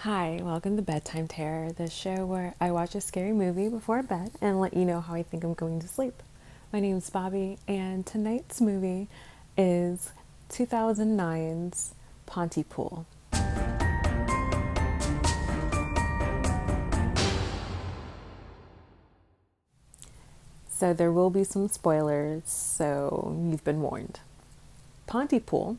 Hi, welcome to Bedtime Terror, the show where I watch a scary movie before bed and let you know how I think I'm going to sleep. My name's Bobby, and tonight's movie is 2009's Pontypool. So there will be some spoilers, so you've been warned. Pontypool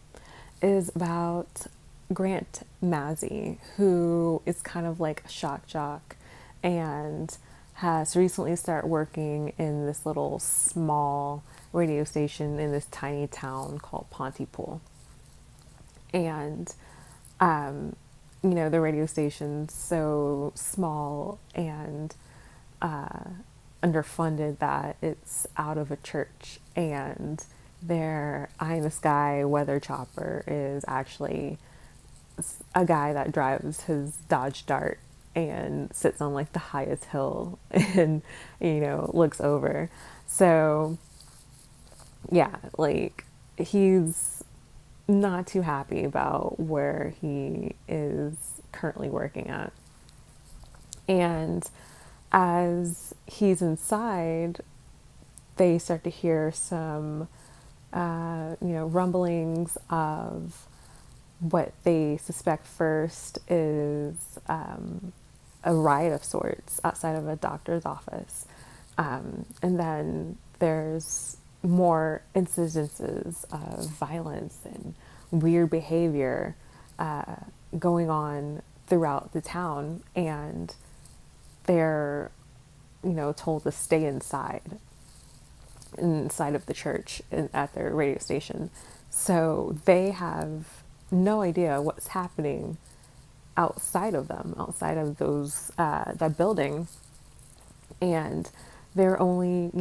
is about Grant Mazzy, who is kind of like a shock jock and has recently started working in this little small radio station in this tiny town called Pontypool. And, the radio station's so small and underfunded that it's out of a church, and their eye in the sky weather chopper is actually a guy that drives his Dodge Dart and sits on like the highest hill and looks over. So yeah, like he's not too happy about where he is currently working at. And as he's inside, they start to hear some, rumblings of what they suspect first is a riot of sorts outside of a doctor's office. And then there's more incidences of violence and weird behavior going on throughout the town, and they're told to stay inside of the church at their radio station. So they have no idea what's happening outside of them, outside of those that building, and they're only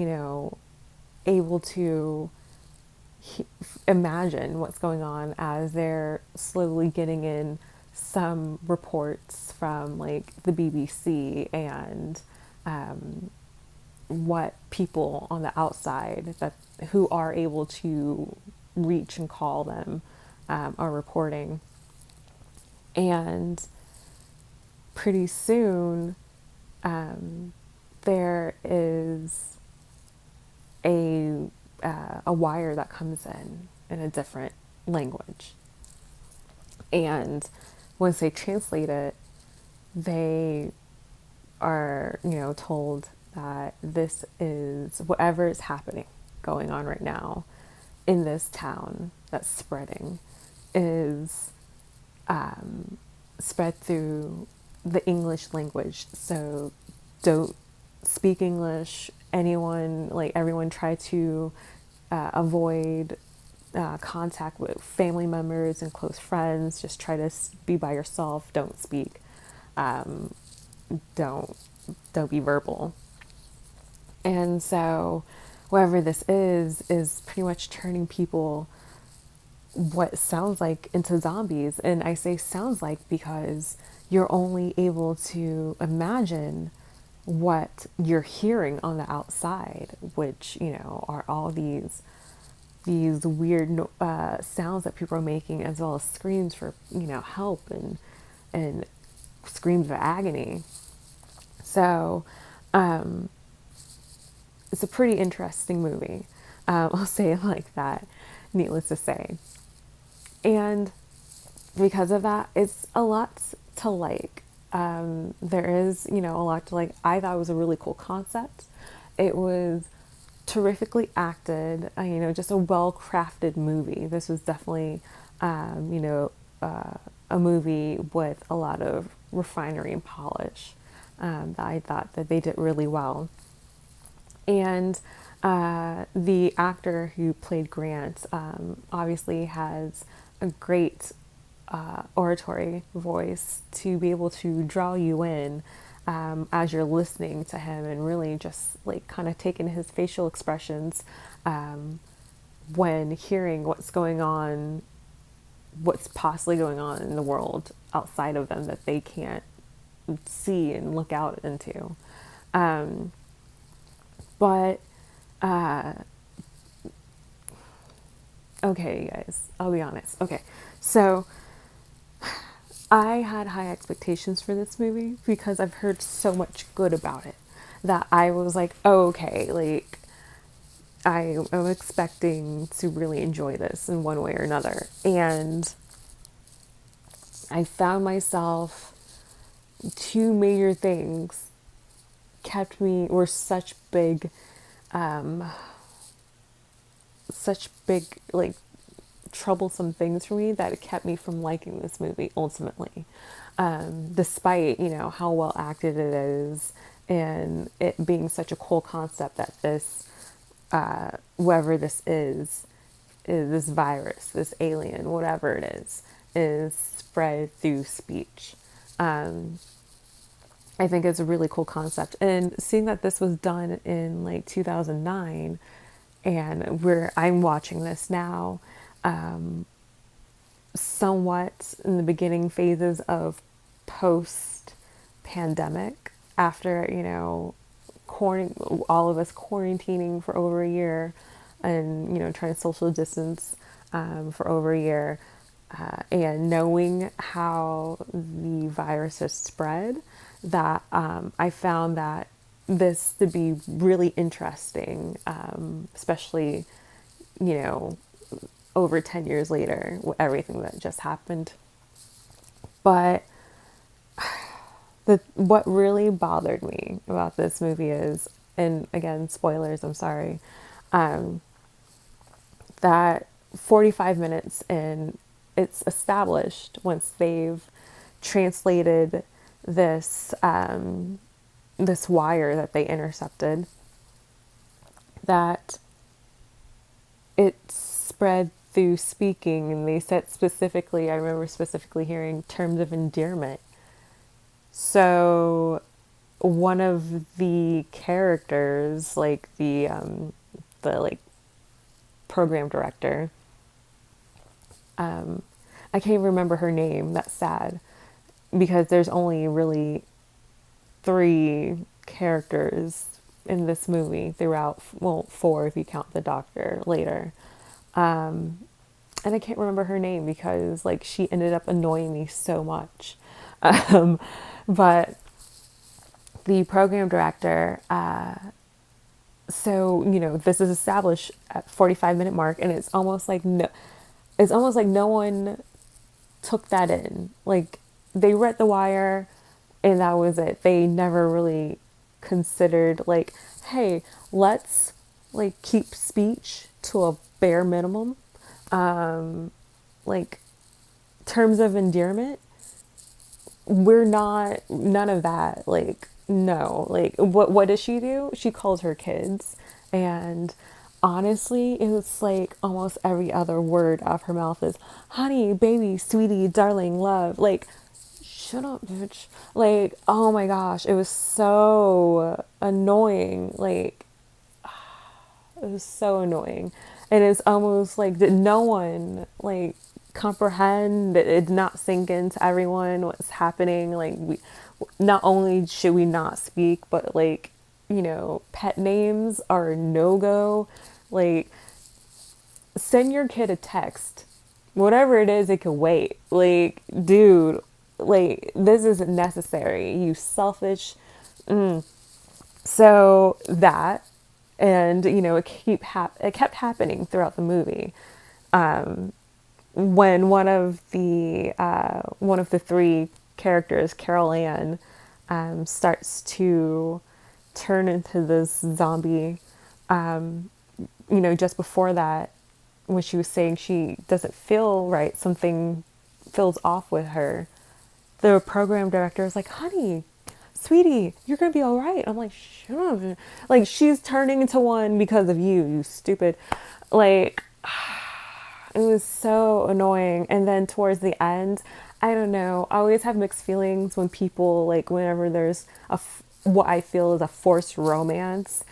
able to imagine what's going on as they're slowly getting in some reports from like the BBC and what people on the outside that who are able to reach and call them are reporting. And pretty soon there is a wire that comes in a different language, and once they translate it, they are told that this is whatever is happening going on right now in this town that's spreading is spread through the English language. So don't speak English. Everyone try to avoid contact with family members and close friends. Just try to be by yourself. Don't speak. Don't don't be verbal. And so whatever this is pretty much turning people what sounds like into zombies. And I say sounds like because you're only able to imagine what you're hearing on the outside, which are all these weird sounds that people are making, as well as screams for help and screams of agony. So it's a pretty interesting movie. I'll say it like that, needless to say. And because of that, it's a lot to like. There is, a lot to like. I thought it was a really cool concept. It was terrifically acted, just a well crafted movie. This was definitely, a movie with a lot of refinery and polish that I thought that they did really well. And the actor who played Grant obviously has a great oratory voice to be able to draw you in as you're listening to him, and really just like kind of taking his facial expressions when hearing what's possibly going on in the world outside of them that they can't see and look out into. But okay, you guys, I'll be honest. Okay, so I had high expectations for this movie because I've heard so much good about it that I was like, oh, okay, like I am expecting to really enjoy this in one way or another. And I found myself, two major things kept me, were such big, like, troublesome things for me that it kept me from liking this movie ultimately. Despite, how well acted it is and it being such a cool concept that this, whoever this is this virus, this alien, whatever it is spread through speech. I think it's a really cool concept. And seeing that this was done in like 2009 and I'm watching this now, somewhat in the beginning phases of post pandemic, after, all of us quarantining for over a year and, trying to social distance for over a year, and knowing how the virus has spread, that I found that this to be really interesting, especially, you know, over 10 years later, everything that just happened. But what really bothered me about this movie is, and again, spoilers, I'm sorry, that 45 minutes in, it's established once they've translated this this wire that they intercepted, that it spread through speaking, and they said specifically, I remember specifically hearing terms of endearment. So one of the characters, like the like program director, I can't even remember her name. That's sad because there's only really three characters in this movie throughout. Well, four if you count the doctor later. And I can't remember her name because like she ended up annoying me so much. But the program director, so this is established at 45-minute mark, and it's almost like no one took that in. Like they read the wire and that was it. They never really considered like, hey, let's like keep speech to a bare minimum. Like terms of endearment, we're not, none of that. Like, no, like what does she do? She calls her kids, and honestly, it's like almost every other word off her mouth is honey, baby, sweetie, darling, love. Like, shut up, bitch. Like, oh my gosh, it was so annoying. Like, it was so annoying. And it's almost like, did no one like comprehend, that it did not sink into everyone what's happening? Like, we not only should we not speak, but like, pet names are no go. Like, send your kid a text. Whatever it is, it can wait. Like, dude, like, this isn't necessary. You selfish. So that, and it kept happening throughout the movie. When one of the three characters, Carol Ann, starts to turn into this zombie, just before that, when she was saying she doesn't feel right, something feels off with her, the program director is like, honey, sweetie, you're gonna be all right. I'm like, shut up. Like, she's turning into one because of you stupid. Like, it was so annoying. And then towards the end, I don't know, I always have mixed feelings when people, like, whenever there's what I feel is a forced romance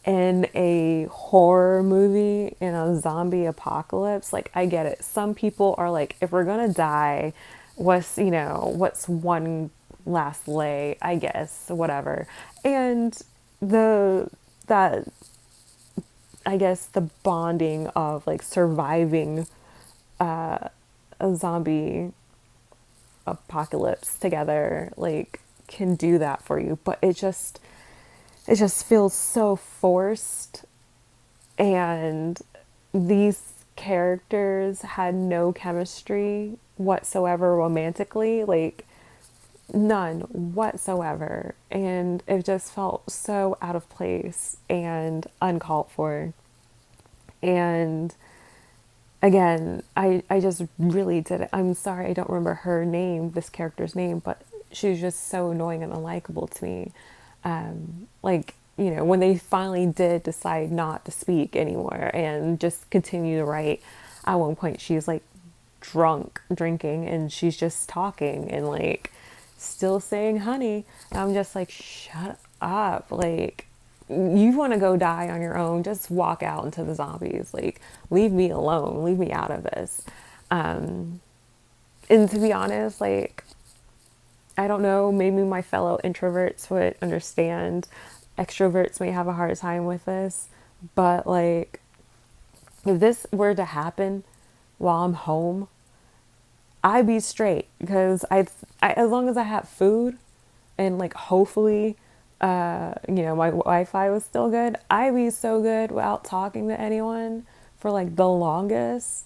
in a horror movie in a zombie apocalypse. Like, I get it. Some people are like, if we're gonna die, what's one last lay, I guess, whatever. And that I guess the bonding of like surviving a zombie apocalypse together, like, can do that for you. But it just feels so forced, and these characters had no chemistry whatsoever romantically, like none whatsoever, and it just felt so out of place and uncalled for. And again, I just really did it. I'm sorry, I don't remember her name, this character's name, but she was just so annoying and unlikable to me. Like, you know, when they finally did decide not to speak anymore and just continue to write, at one point she's like drunk, drinking, and she's just talking and like still saying honey. And I'm just like, shut up. Like, you want to go die on your own, just walk out into the zombies. Like, leave me alone, leave me out of this. And to be honest, like, I don't know, maybe my fellow introverts would understand. Extroverts may have a hard time with this, but like, if this were to happen while I'm home, I'd be straight, because as long as I have food and like hopefully you know, my Wi-Fi was still good, I'd be so good without talking to anyone for like the longest.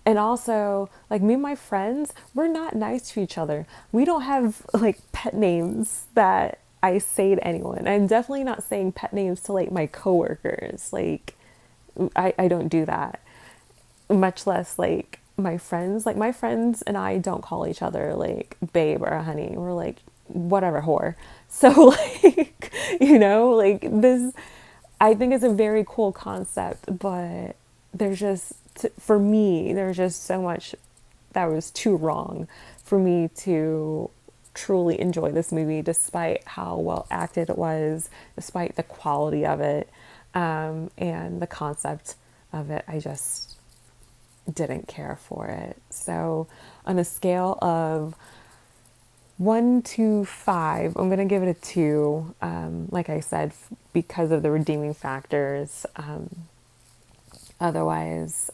And also, like, me and my friends, we're not nice to each other. We don't have like pet names that I say to anyone. I'm definitely not saying pet names to like my coworkers. Like, I don't do that. Much less like my friends. Like, my friends and I don't call each other like babe or honey. We're like, whatever, whore. So like, you know, like this, I think it's a very cool concept, but there's just, for me, there's just so much that was too wrong for me to truly enjoy this movie, despite how well acted it was, despite the quality of it, and the concept of it. I just didn't care for it. So on a scale of 1 to 5, I'm gonna give it a 2. Like I said, because of the redeeming factors. Otherwise,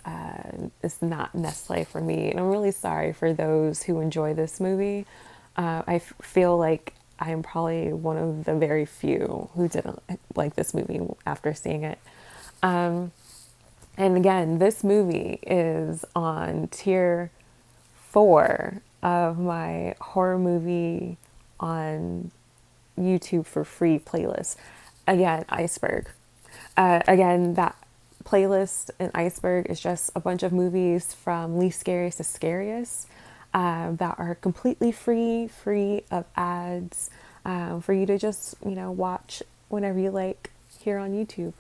it's not necessarily for me. And I'm really sorry for those who enjoy this movie. I feel like I am probably one of the very few who didn't like this movie after seeing it. And again, this movie is on tier 4 of my horror movie on YouTube for free playlist. Again, Iceberg. Again, that playlist in Iceberg is just a bunch of movies from least scariest to scariest, that are completely free of ads, for you to just, you know, watch whenever you like here on YouTube.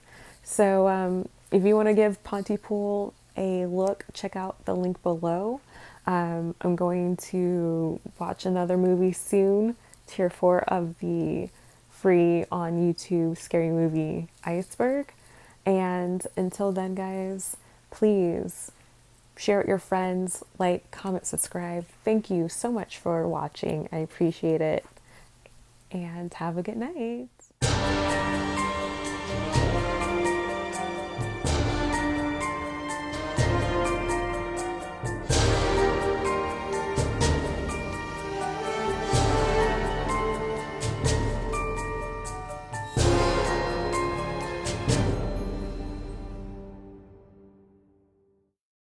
So if you want to give Pontypool a look, check out the link below. I'm going to watch another movie soon, tier 4 of the free on YouTube scary movie Iceberg. And until then, guys, please share it with your friends, like, comment, subscribe. Thank you so much for watching. I appreciate it. And have a good night.